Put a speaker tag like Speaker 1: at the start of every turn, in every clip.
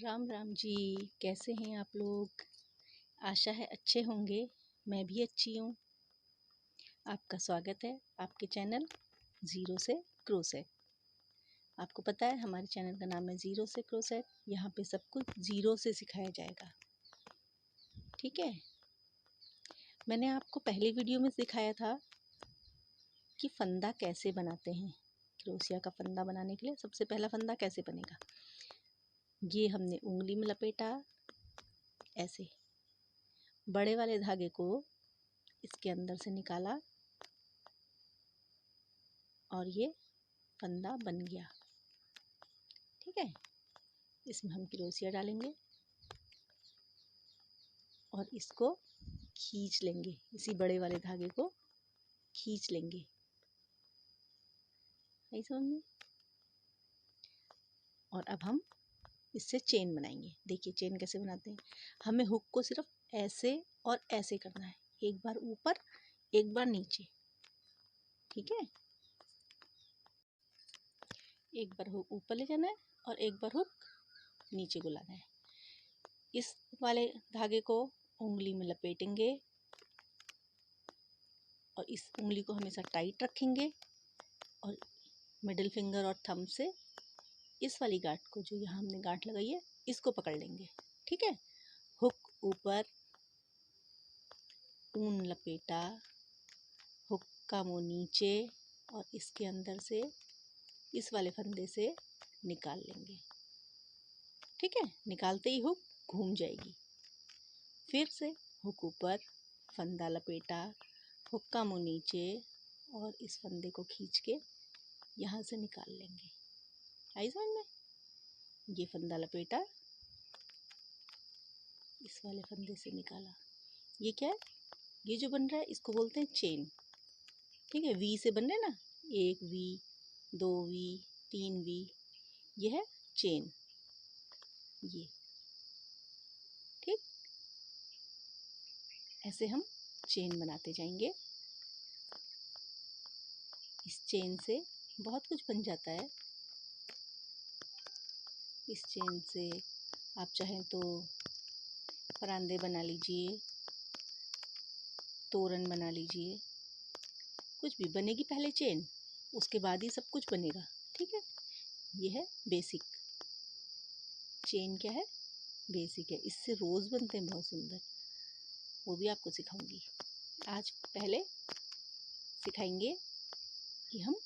Speaker 1: राम राम जी। कैसे हैं आप लोग? आशा है अच्छे होंगे। मैं भी अच्छी हूँ। आपका स्वागत है आपके चैनल ज़ीरो से क्रोसेट। आपको पता है हमारे चैनल का नाम है ज़ीरो से क्रोसेट। यहाँ पे सब कुछ ज़ीरो से सिखाया जाएगा, ठीक है। मैंने आपको पहले वीडियो में सिखाया था कि फंदा कैसे बनाते हैं। क्रोशिया का फंदा बनाने के लिए सबसे पहला फंदा कैसे बनेगा। ये हमने उंगली में लपेटा, ऐसे बड़े वाले धागे को इसके अंदर से निकाला और ये फंदा बन गया, ठीक है। इसमें हम क्रोशिया डालेंगे और इसको खींच लेंगे, इसी बड़े वाले धागे को खींच लेंगे, यही समझ में। और अब हम इससे चेन बनाएंगे। देखिए चेन कैसे बनाते हैं। हमें हुक को सिर्फ ऐसे और ऐसे करना है, एक बार ऊपर एक बार नीचे, ठीक है। एक बार हुक ऊपर ले जाना है और एक बार हुक नीचे को लाना है। इस वाले धागे को उंगली में लपेटेंगे और इस उंगली को हमेशा टाइट रखेंगे और मिडिल फिंगर और थंब से इस वाली गांठ को, जो यहाँ हमने गांठ लगाई है, इसको पकड़ लेंगे, ठीक है। हुक ऊपर, ऊन लपेटा, हुक का मुंह नीचे और इसके अंदर से इस वाले फंदे से निकाल लेंगे, ठीक है। निकालते ही हुक घूम जाएगी। फिर से हुक ऊपर, फंदा लपेटा, हुक का मुंह नीचे और इस फंदे को खींच के यहाँ से निकाल लेंगे। आई समझ में। ये फंदा लपेटा, इस वाले फंदे से निकाला। ये क्या है? ये जो बन रहा है इसको बोलते हैं चेन, ठीक है। वी से बन रहे ना, 1 वी, 2 वी, 3 वी, ये है चेन, ये, ठीक। ऐसे हम चेन बनाते जाएंगे। इस चेन से बहुत कुछ बन जाता है। इस चेन से आप चाहें तो परांदे बना लीजिए, तोरण बना लीजिए, कुछ भी बनेगी। पहले चेन, उसके बाद ही सब कुछ बनेगा, ठीक है। ये है बेसिक। चेन क्या है? बेसिक है। इससे रोज़ बनते हैं बहुत सुंदर, वो भी आपको सिखाऊंगी। आज पहले सिखाएंगे कि हम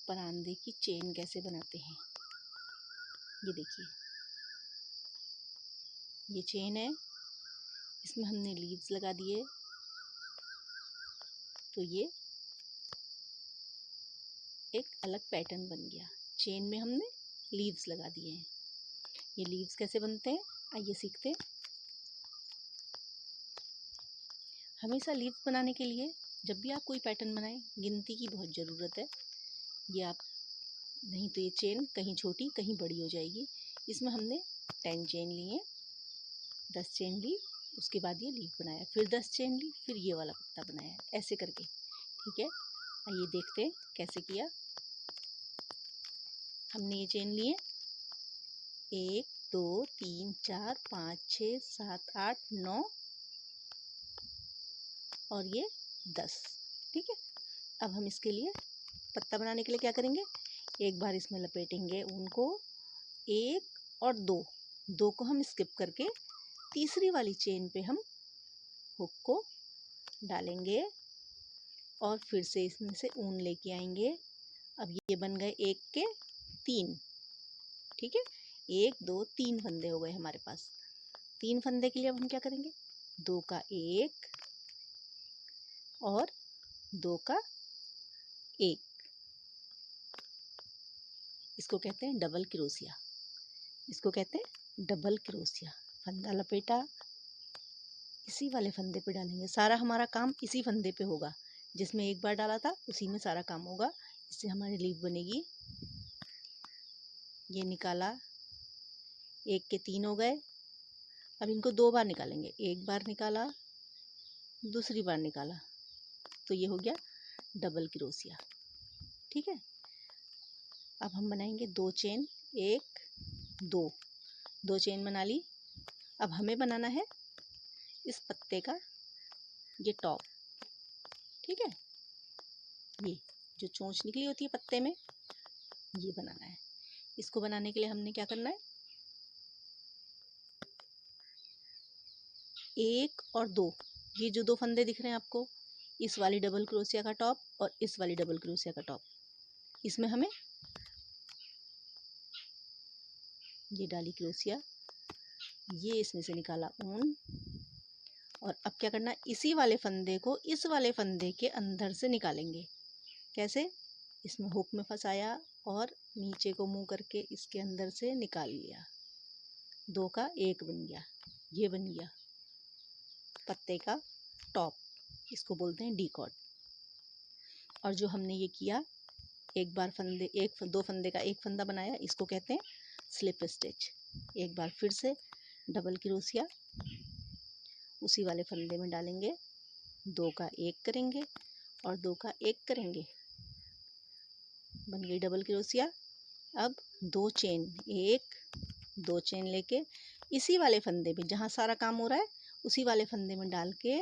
Speaker 1: परांदे की चेन कैसे बनाते हैं। ये देखिए, ये चेन है, इसमें हमने लीव्स लगा दिए, तो ये एक अलग पैटर्न बन गया। चेन में हमने लीव्स लगा दिए हैं। ये लीव्स कैसे बनते हैं, आइए सीखते हैं। हमेशा लीव्स बनाने के लिए जब भी आप कोई पैटर्न बनाएं, गिनती की बहुत ज़रूरत है। ये आप, नहीं तो ये चेन कहीं छोटी कहीं बड़ी हो जाएगी। इसमें हमने 10 चेन लिए, 10 चेन ली, उसके बाद ये लीफ बनाया, फिर 10 चेन ली, फिर ये वाला पत्ता बनाया, ऐसे करके, ठीक है। आइए देखते हैं कैसे किया। हमने ये चेन लिए 1 2 3 4 5 6 7 8 9 और ये 10, ठीक है। अब हम इसके लिए पत्ता बनाने के लिए क्या करेंगे, एक बार इसमें लपेटेंगे ऊन को, 1 और 2 को हम स्किप करके तीसरी वाली चेन पे हम हुक को डालेंगे और फिर से इसमें से ऊन लेके आएंगे। अब ये बन गए 1 के 3, ठीक है। 1 2 3 फंदे हो गए हमारे पास। 3 फंदे के लिए अब हम क्या करेंगे, 2 का 1 और 2 का 1, इसको कहते हैं डबल क्रोशिया। इसको कहते हैं डबल क्रोशिया। फंदा लपेटा, इसी वाले फंदे पे डालेंगे। सारा हमारा काम इसी फंदे पे होगा, जिसमें एक बार डाला था उसी में सारा काम होगा। इससे हमारी लीफ बनेगी। ये निकाला, 1 के 3 हो गए। अब इनको 2 बार निकालेंगे, एक बार निकाला, दूसरी बार निकाला, तो ये हो गया डबल क्रोशिया, ठीक है। अब हम बनाएंगे 2 चेन, 1 2, 2 चेन बना ली। अब हमें बनाना है इस पत्ते का ये टॉप, ठीक है। ये जो चोंच निकली होती है पत्ते में, ये बनाना है। इसको बनाने के लिए हमने क्या करना है, 1 और 2, ये जो 2 फंदे दिख रहे हैं आपको, इस वाली डबल क्रोशिया का टॉप और इस वाली डबल क्रोशिया का टॉप, इसमें हमें ये डाली क्रोशिया, ये इसमें से निकाला ऊन, और अब क्या करना है, इसी वाले फंदे को इस वाले फंदे के अंदर से निकालेंगे। कैसे, इसमें हुक में फंसाया और नीचे को मुंह करके इसके अंदर से निकाल लिया। 2 का 1 बन गया, ये बन गया पत्ते का टॉप, इसको बोलते हैं डीकॉट। और जो हमने ये किया, एक बार फंदे 2 फंदे का 1 फंदा बनाया, इसको कहते हैं स्लिप स्टिच। एक बार फिर से डबल क्रोशिया उसी वाले फंदे में डालेंगे, 2 का 1 करेंगे और 2 का 1 करेंगे, बन गई डबल क्रोशिया। अब 2 चेन, 1 2 चेन लेके इसी वाले फंदे में, जहाँ सारा काम हो रहा है उसी वाले फंदे में डाल के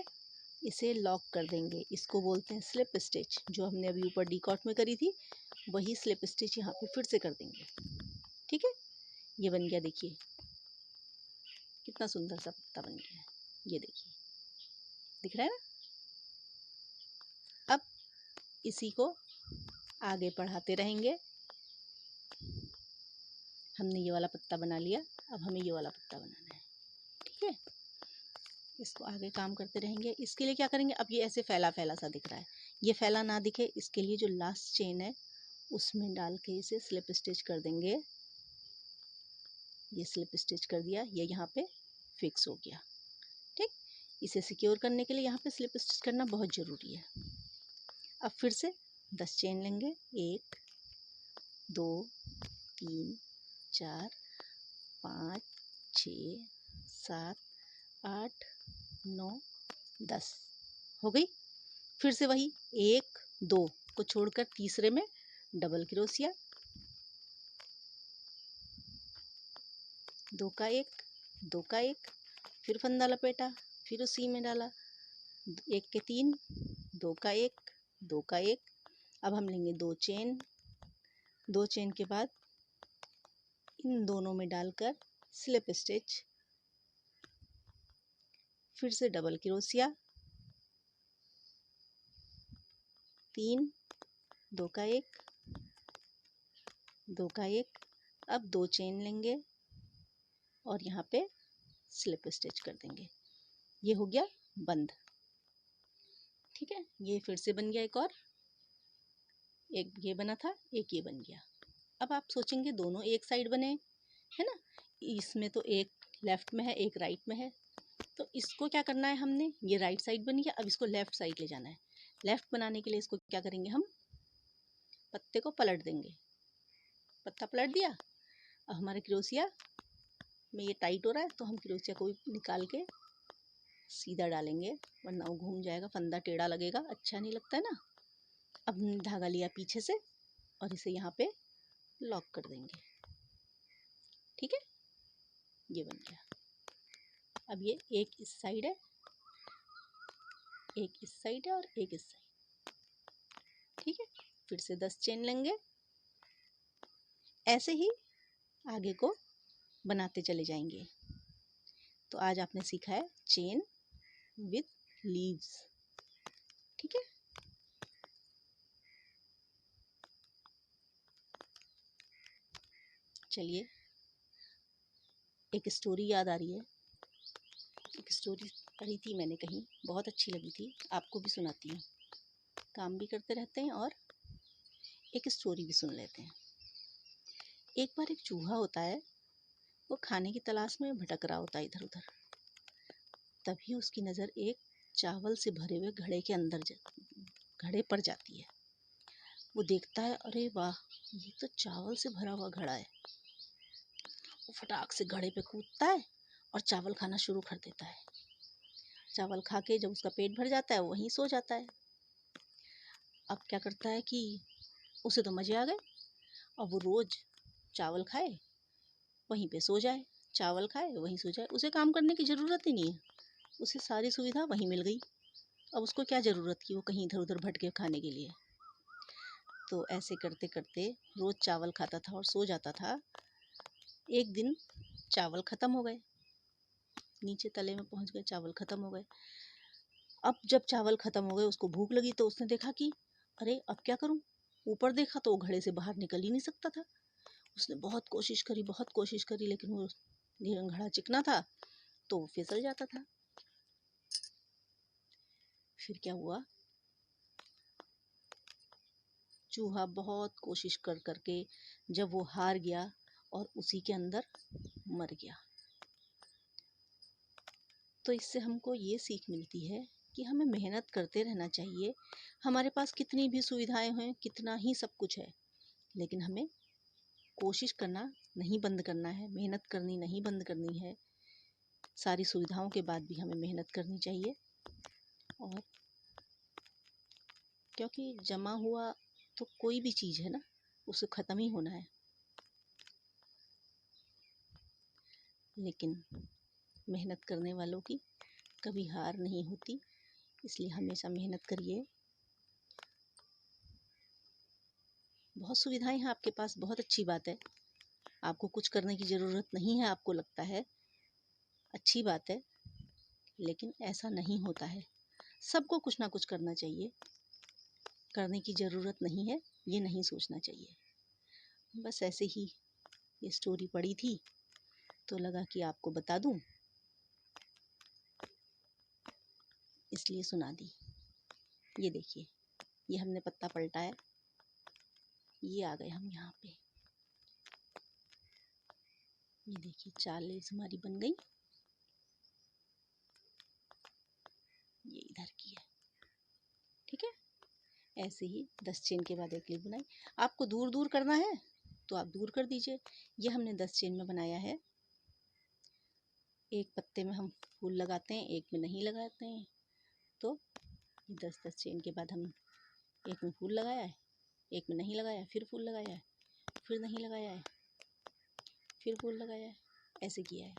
Speaker 1: इसे लॉक कर देंगे। इसको बोलते हैं स्लिप स्टिच। जो हमने अभी ऊपर डीकॉट में करी थी, वही स्लिप स्टिच यहाँ पे फिर से कर देंगे, ठीक है। ये बन गया, देखिए कितना सुंदर सा पत्ता बन गया है, ये देखिए दिख रहा है ना। अब इसी को आगे बढ़ाते रहेंगे। हमने ये वाला पत्ता बना लिया, अब हमें ये वाला पत्ता बनाना है, ठीक है। इसको आगे काम करते रहेंगे। इसके लिए क्या करेंगे, अब ये ऐसे फैला फैला सा दिख रहा है, ये फैला ना दिखे इसके लिए जो लास्ट चेन है उसमें डाल के इसे स्लिप स्टिच कर देंगे। ये स्लिप स्टिच कर दिया, ये यहाँ पे फिक्स हो गया, ठीक। इसे सिक्योर करने के लिए यहाँ पे स्लिप स्टिच करना बहुत ज़रूरी है। अब फिर से 10 चेन लेंगे, 1 2 3 4 5 6 7 8 9 10 हो गई। फिर से वही 1 2 को छोड़कर तीसरे में डबल क्रोशिया, 2 का 1 2 का 1, फिर फंदा लपेटा, फिर उसी में डाला, 1 के 3 2 का 1 2 का 1। अब हम लेंगे 2 चेन, 2 चेन के बाद इन दोनों में डालकर स्लिप स्टिच, फिर से डबल क्रोशिया, 3 2 का 1 2 का 1। अब 2 चेन लेंगे और यहाँ पे स्लिप स्टिच कर देंगे, ये हो गया बंद, ठीक है। ये फिर से बन गया एक ये बना था, एक ये बन गया। अब आप सोचेंगे दोनों एक साइड बने, है ना, इसमें तो एक लेफ्ट में है एक राइट में है, तो इसको क्या करना है हमने, ये राइट साइड बन गया, अब इसको लेफ्ट साइड ले जाना है। लेफ्ट बनाने के लिए इसको क्या करेंगे, हम पत्ते को पलट देंगे, पत्ता पलट दिया। अब हमारे क्रोशिया में ये टाइट हो रहा है, तो हम क्रोशिया को निकाल के सीधा डालेंगे, वरना वो घूम जाएगा, फंदा टेढ़ा लगेगा, अच्छा नहीं लगता है ना। अब धागा लिया पीछे से और इसे यहाँ पे लॉक कर देंगे, ठीक है। ये बन गया। अब ये एक इस साइड है, एक इस साइड है और एक इस साइड, ठीक है। फिर से 10 चेन लेंगे, ऐसे ही आगे को बनाते चले जाएंगे। तो आज आपने सीखा है चेन विथ लीव्स, ठीक है। चलिए, एक स्टोरी याद आ रही है, एक स्टोरी पढ़ी थी मैंने कहीं, बहुत अच्छी लगी थी, आपको भी सुनाती हूँ। काम भी करते रहते हैं और एक स्टोरी भी सुन लेते हैं। एक बार एक चूहा होता है, वो खाने की तलाश में भटक रहा होता है इधर उधर। तभी उसकी नज़र एक चावल से भरे हुए घड़े पर जाती है। वो देखता है, अरे वाह, ये तो चावल से भरा हुआ घड़ा है। वो फटाक से घड़े पे कूदता है और चावल खाना शुरू कर देता है। चावल खा के जब उसका पेट भर जाता है, वो वहीं सो जाता है। अब क्या करता है कि उसे तो मज़े आ गए, और वो रोज़ चावल खाए वहीं पे सो जाए, चावल खाए वहीं सो जाए, उसे काम करने की ज़रूरत ही नहीं है, उसे सारी सुविधा वहीं मिल गई। अब उसको क्या ज़रूरत कि वो कहीं इधर उधर भटके खाने के लिए। तो ऐसे करते करते रोज़ चावल खाता था और सो जाता था। एक दिन चावल ख़त्म हो गए, नीचे तले में पहुंच गए, चावल ख़त्म हो गए। अब जब चावल ख़त्म हो गए उसको भूख लगी, तो उसने देखा कि अरे अब क्या करूं। ऊपर देखा तो वो घड़े से बाहर निकल ही नहीं सकता था। उसने बहुत कोशिश करी, बहुत कोशिश करी, लेकिन वो घड़ा चिकना था तो वो फिसल जाता था। फिर क्या हुआ, चूहा बहुत कोशिश कर करके जब वो हार गया और उसी के अंदर मर गया। तो इससे हमको ये सीख मिलती है कि हमें मेहनत करते रहना चाहिए। हमारे पास कितनी भी सुविधाएं हैं, कितना ही सब कुछ है, लेकिन हमें कोशिश करना नहीं बंद करना है, मेहनत करनी नहीं बंद करनी है। सारी सुविधाओं के बाद भी हमें मेहनत करनी चाहिए, और क्योंकि जमा हुआ तो कोई भी चीज़ है ना, उसे ख़त्म ही होना है। लेकिन मेहनत करने वालों की कभी हार नहीं होती, इसलिए हमेशा मेहनत करिए। बहुत सुविधाएं हैं आपके पास, बहुत अच्छी बात है। आपको कुछ करने की ज़रूरत नहीं है, आपको लगता है, अच्छी बात है, लेकिन ऐसा नहीं होता है। सबको कुछ ना कुछ करना चाहिए, करने की ज़रूरत नहीं है ये नहीं सोचना चाहिए। बस ऐसे ही ये स्टोरी पढ़ी थी तो लगा कि आपको बता दूं, इसलिए सुना दी। ये देखिए, ये हमने पत्ता पलटाया, ये आ गए हम यहाँ पे। ये देखिए, 4 लेयर्स हमारी बन गई। ये इधर की है, ठीक है। ऐसे ही 10 चेन के बाद एक लेयर बनाई। आपको दूर दूर करना है तो आप दूर कर दीजिए। ये हमने 10 चेन में बनाया है। एक पत्ते में हम फूल लगाते हैं, एक में नहीं लगाते हैं। तो 10-10 चेन के बाद हम एक में फूल लगाया है, एक में नहीं लगाया है, फिर फूल लगाया है, फिर नहीं लगाया है, फिर फूल लगाया है, ऐसे किया है।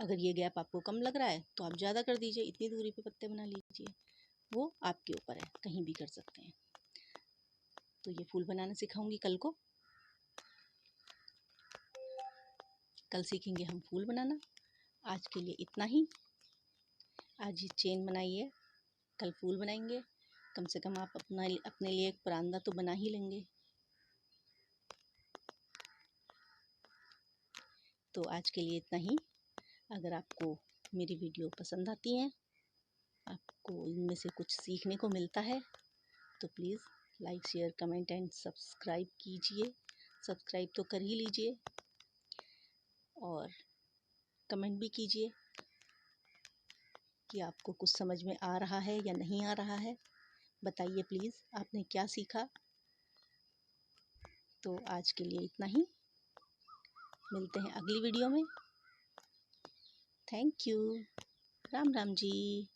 Speaker 1: अगर ये गैप आपको कम लग रहा है तो आप ज़्यादा कर दीजिए, इतनी दूरी पे पत्ते बना लीजिए, वो आपके ऊपर है, कहीं भी कर सकते हैं। तो ये फूल बनाना सिखाऊंगी कल को, कल सीखेंगे हम फूल बनाना। आज के लिए इतना ही। आज ये चेन बनाई है, कल फूल बनाएंगे। कम से कम आप अपने लिए एक परांदा तो बना ही लेंगे। तो आज के लिए इतना ही। अगर आपको मेरी वीडियो पसंद आती हैं, आपको इनमें से कुछ सीखने को मिलता है, तो please like, share, comment and subscribe कीजिए। सब्सक्राइब तो कर ही लीजिए, और कमेंट भी कीजिए कि आपको कुछ समझ में आ रहा है या नहीं आ रहा है। बताइए प्लीज़, आपने क्या सीखा। तो आज के लिए इतना ही। मिलते हैं अगली वीडियो में। Thank you. Ram Ram ji.